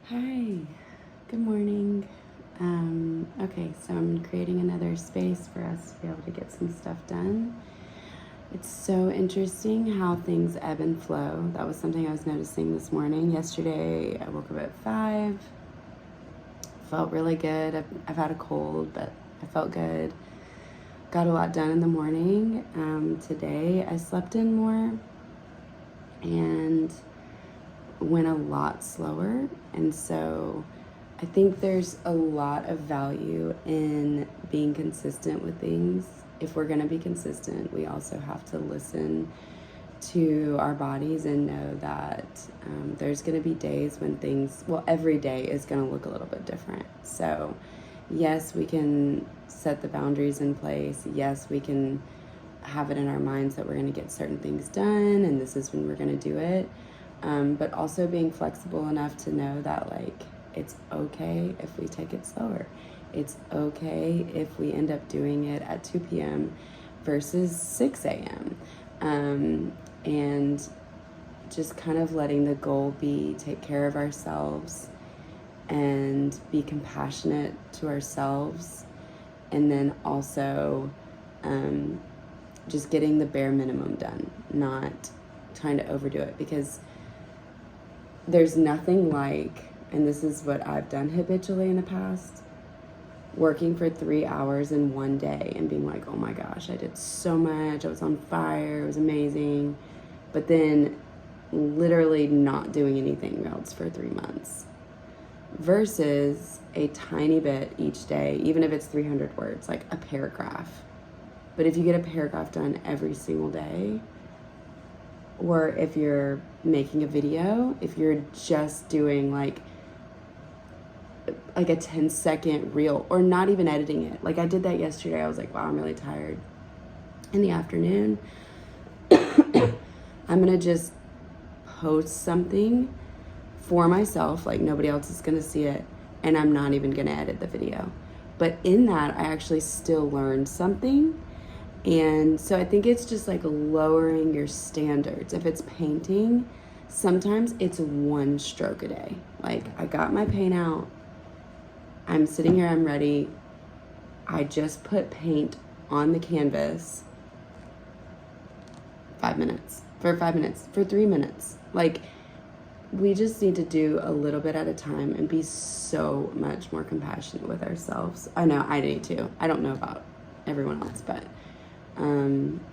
Hi, good morning. Okay, so I'm creating another space for us to be able to get some stuff done. It's so interesting how things ebb and flow. That was something I was noticing this morning. Yesterday, I woke up at 5, felt really good. I've had a cold, but I felt good. Got a lot done in the morning. Today, I slept in more and went a lot slower, and so I think there's a lot of value in being consistent with things. If we're going to be consistent, we also have to listen to our bodies and know that there's going to be days when every day is going to look a little bit different. So yes, we can set the boundaries in place. Yes, we can have it in our minds that we're going to get certain things done and this is when we're going to do it. But also being flexible enough to know that it's okay if we take it slower. It's okay if we end up doing it at 2 p.m. versus 6 a.m. And just kind of letting the goal be take care of ourselves and be compassionate to ourselves, and then also just getting the bare minimum done, not trying to overdo it, because there's nothing like, and this is what I've done habitually in the past, working for 3 hours in one day and being like, oh my gosh, I did so much, I was on fire, it was amazing, but then literally not doing anything else for 3 months, versus a tiny bit each day, even if it's 300 words, like a paragraph. But if you get a paragraph done every single day, or if you're making a video, if you're just doing like a 10-second reel, or not even editing it. Like I did that yesterday. I was like, wow, I'm really tired. In the afternoon, I'm gonna just post something for myself, like nobody else is gonna see it, and I'm not even gonna edit the video. But in that, I actually still learned something. And so I think it's just like lowering your standards. If it's painting, sometimes it's one stroke a day. Like I got my paint out, I'm sitting here, I'm ready. I just put paint on the canvas. 5 minutes, for 5 minutes, for 3 minutes. Like we just need to do a little bit at a time and be so much more compassionate with ourselves. I know I need to. I don't know about everyone else, but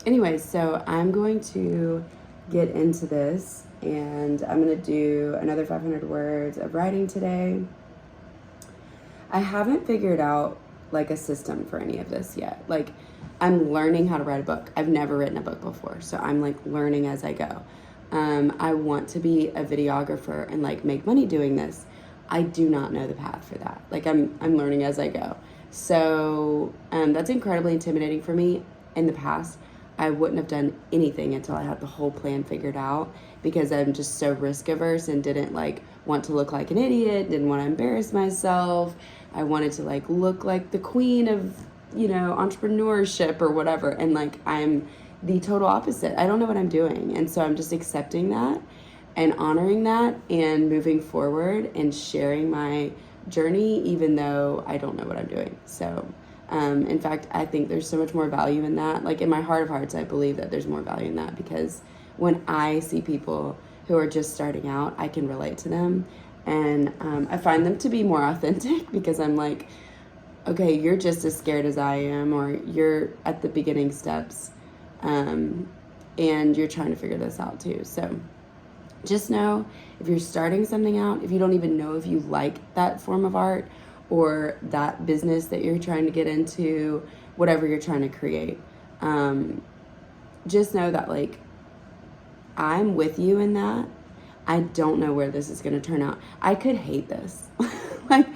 anyways, so I'm going to get into this, and I'm going to do another 500 words of writing today. I haven't figured out like a system for any of this yet. Like I'm learning how to write a book. I've never written a book before, so I'm like learning as I go. I want to be a videographer and like make money doing this. I do not know the path for that. Like I'm learning as I go. So that's incredibly intimidating for me. In the past, I wouldn't have done anything until I had the whole plan figured out, because I'm just so risk averse and didn't like want to look like an idiot, didn't want to embarrass myself. I wanted to like look like the queen of, entrepreneurship or whatever. And like I'm the total opposite. I don't know what I'm doing. And so I'm just accepting that and honoring that and moving forward and sharing my journey, even though I don't know what I'm doing. So in fact, I think there's so much more value in that. Like in my heart of hearts, I believe that there's more value in that, because when I see people who are just starting out, I can relate to them. And I find them to be more authentic, because I'm like, okay, you're just as scared as I am, or you're at the beginning steps, and you're trying to figure this out too. So just know, if you're starting something out, if you don't even know if you like that form of art or that business that you're trying to get into, whatever you're trying to create, just know that like I'm with you in that. I don't know where this is going to turn out. I could hate this. Like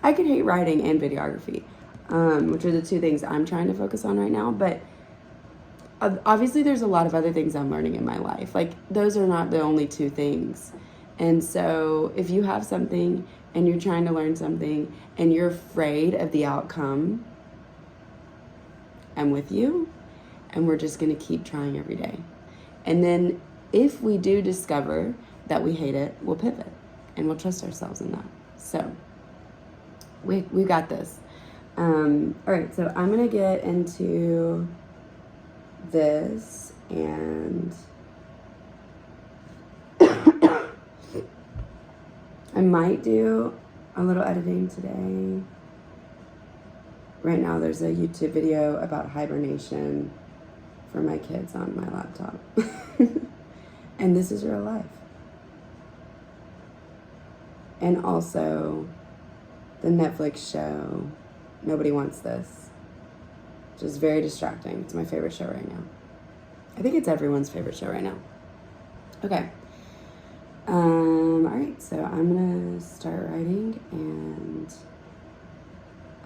I could hate writing and videography, which are the two things I'm trying to focus on right now. But obviously there's a lot of other things I'm learning in my life. Like those are not the only two things. And so if you have something and you're trying to learn something and you're afraid of the outcome, I'm with you, and we're just going to keep trying every day. And then if we do discover that we hate it, we'll pivot and we'll trust ourselves in that. So we got this. All right, so I'm gonna get into this, and I might do a little editing today. Right now there's a YouTube video about hibernation for my kids on my laptop. And this is real life. And also the Netflix show Nobody Wants This, which is very distracting. It's my favorite show right now. I think it's everyone's favorite show right now. Okay. All right, so I'm gonna start writing, and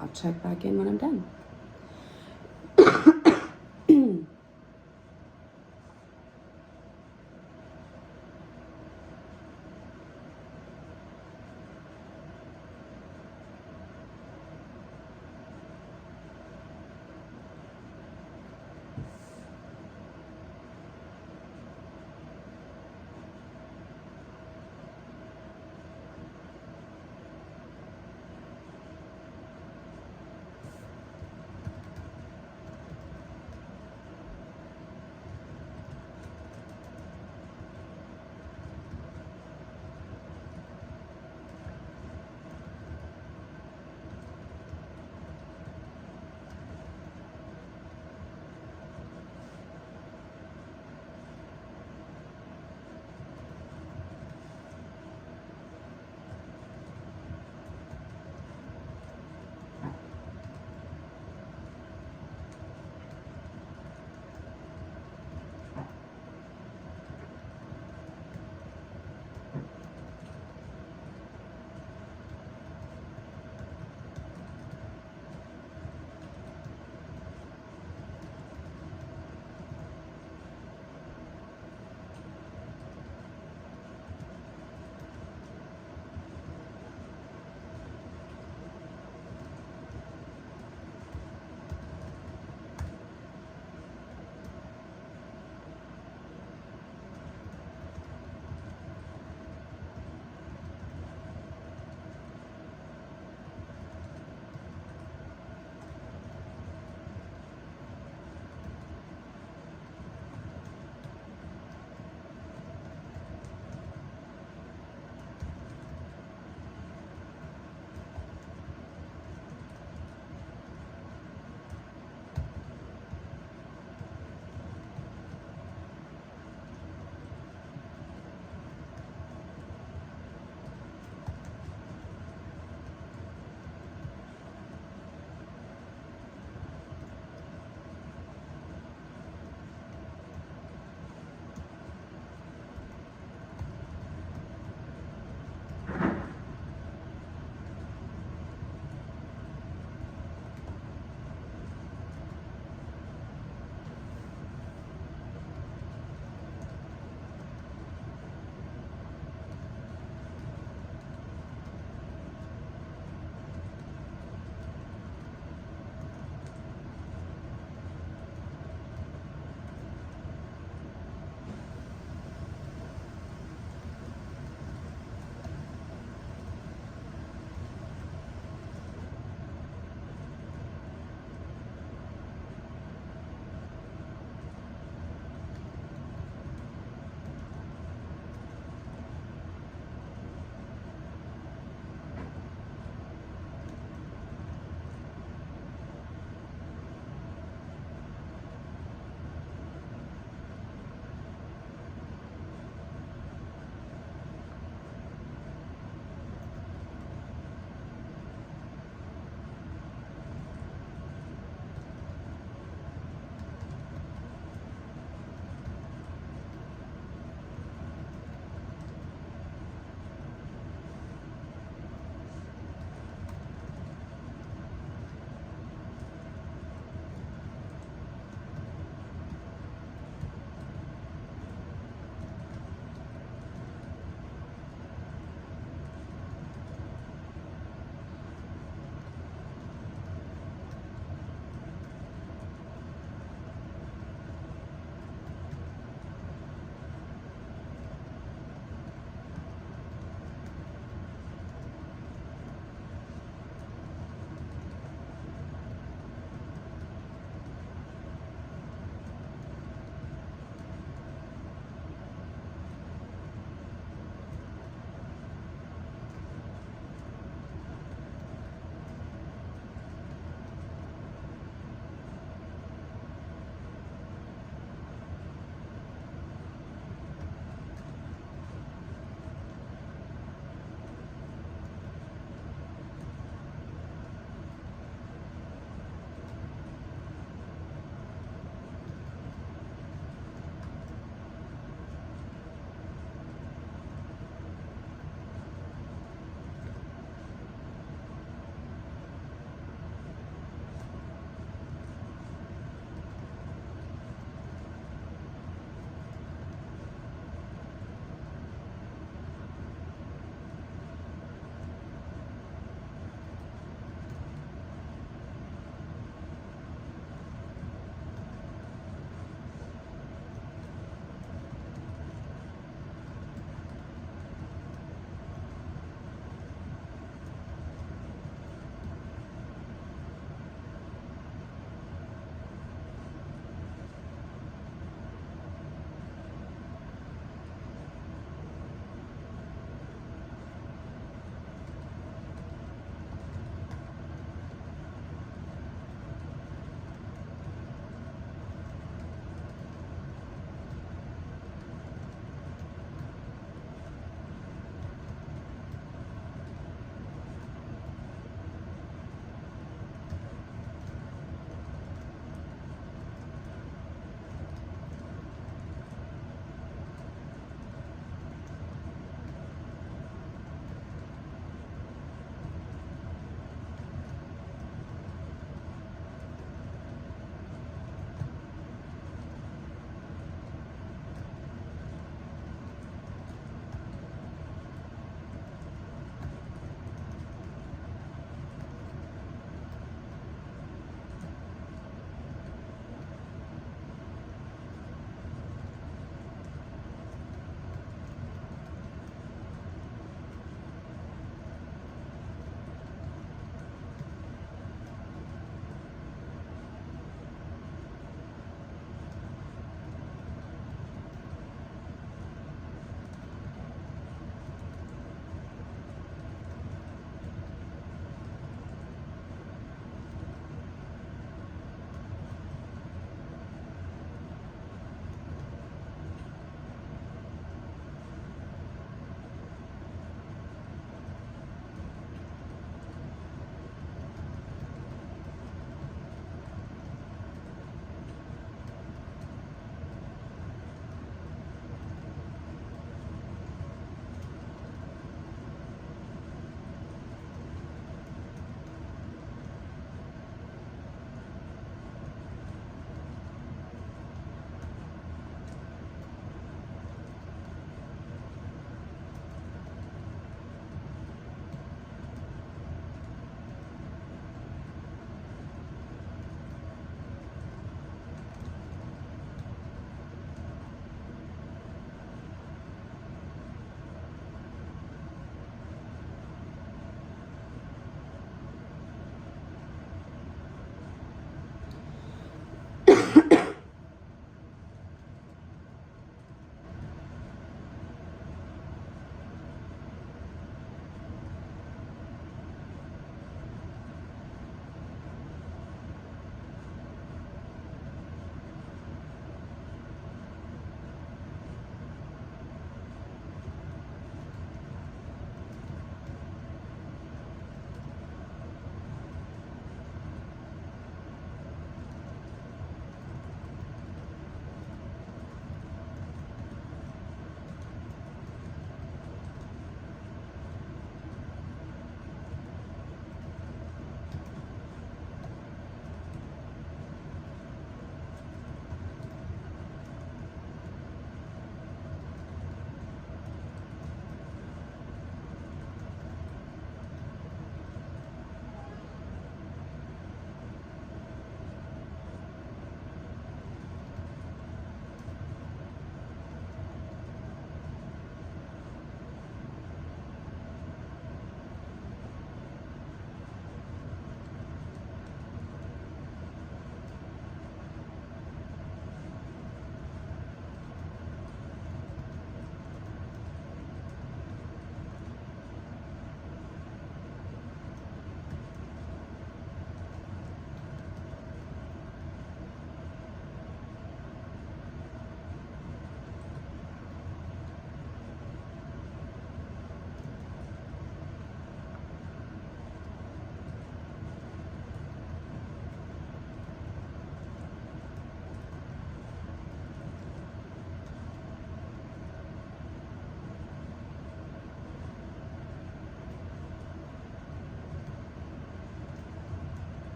I'll check back in when I'm done.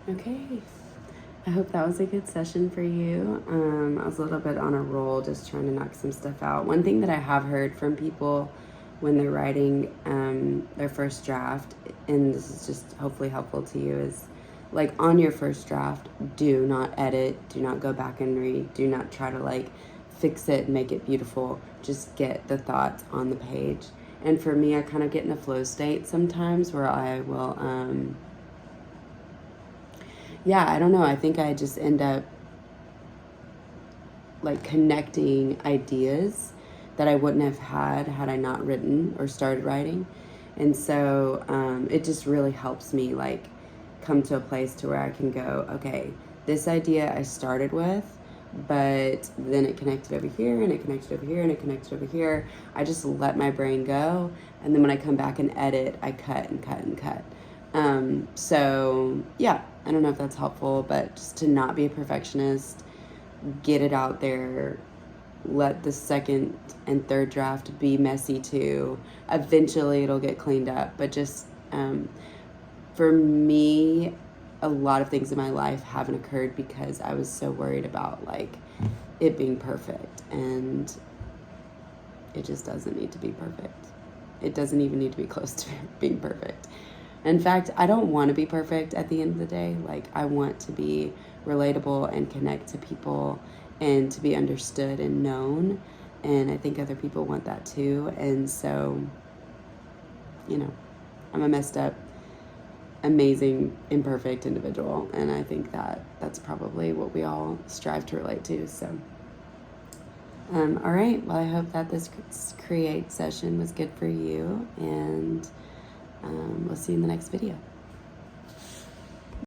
Okay. I hope that was a good session for you. I was a little bit on a roll just trying to knock some stuff out. One thing that I have heard from people when they're writing their first draft, and this is just hopefully helpful to you, is like on your first draft, do not edit, do not go back and read, do not try to like fix it and make it beautiful. Just get the thoughts on the page. And for me, I kind of get in a flow state sometimes where I will, I don't know. I think I just end up like connecting ideas that I wouldn't have had I not written or started writing. And so it just really helps me like come to a place to where I can go, okay, this idea I started with, but then it connected over here and it connected over here and it connected over here. I just let my brain go. And then when I come back and edit, I cut and cut and cut. So yeah, I don't know if that's helpful, but just to not be a perfectionist, get it out there, let the second and third draft be messy too. Eventually it'll get cleaned up, but just for me, a lot of things in my life haven't occurred because I was so worried about like it being perfect, and it just doesn't need to be perfect. It doesn't even need to be close to being perfect. In fact, I don't want to be perfect at the end of the day. Like, I want to be relatable and connect to people and to be understood and known. And I think other people want that too. And so, I'm a messed up, amazing, imperfect individual. And I think that that's probably what we all strive to relate to. So, all right. Well, I hope that this create session was good for you. And we'll see you in the next video.